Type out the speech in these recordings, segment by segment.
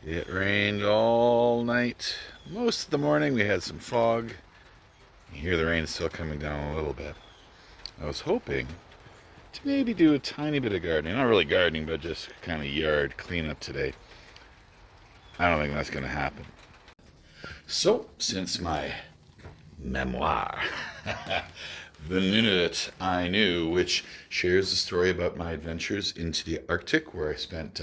It rained all night. Most of the morning we had some fog. You hear the rain still coming down a little bit. I was hoping to maybe do a tiny bit of gardening. Not really gardening, but just kind of yard cleanup today. I don't think that's going to happen. So, since my memoir, The Nunavut I Knew, which shares the story about my adventures into the Arctic, where I spent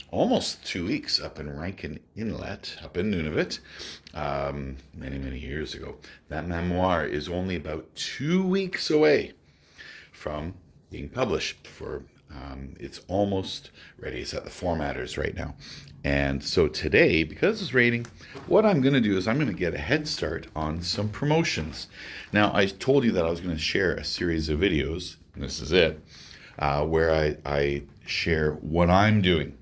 almost 2 weeks up in Rankin Inlet, up in Nunavut, many, many years ago. That memoir is only about 2 weeks away from being published for it's almost ready. It's at the formatters right now. And so today, because it's raining, what I'm going to do is I'm going to get a head start on some promotions. Now, I told you that I was going to share a series of videos, and this is it, where I share what I'm doing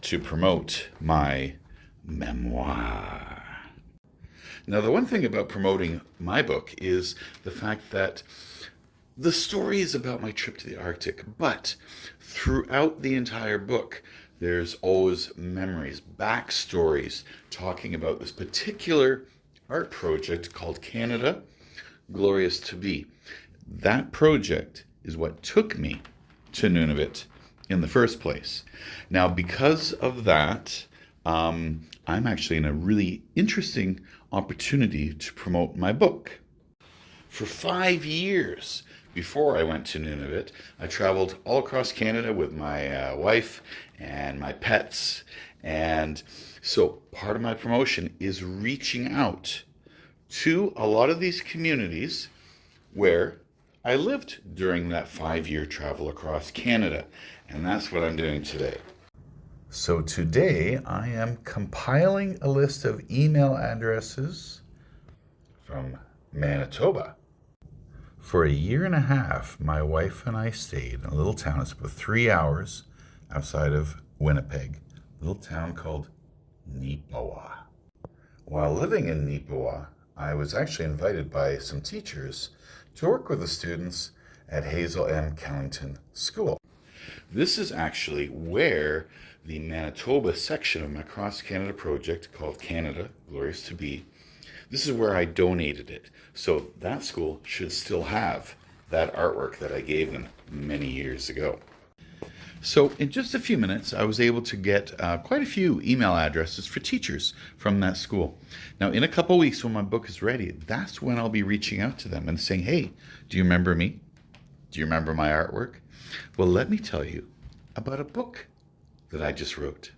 to promote my memoir. Now, the one thing about promoting my book is the fact that the story is about my trip to the Arctic, but throughout the entire book, there's always memories, backstories, talking about this particular art project called Canada, Glorious to Be. That project is what took me to Nunavut in the first place. Now, because of that, I'm actually in a really interesting opportunity to promote my book. For 5 years before I went to Nunavut, I traveled all across Canada with my wife and my pets. And so part of my promotion is reaching out to a lot of these communities where I lived during that 5 year travel across Canada. And that's what I'm doing today. So today I am compiling a list of email addresses from Manitoba. For a year and a half, my wife and I stayed in a little town. It's about 3 hours outside of Winnipeg, a little town called Neepawa. While living in Neepawa, I was actually invited by some teachers to work with the students at Hazel M. Callington School. This is actually where the Manitoba section of my Cross Canada project called Canada, Glorious to Be, this is where I donated it. So that school should still have that artwork that I gave them many years ago. So in just a few minutes, I was able to get quite a few email addresses for teachers from that school. Now, in a couple weeks, when my book is ready, that's when I'll be reaching out to them and saying, hey, do you remember me? Do you remember my artwork? Well, let me tell you about a book that I just wrote.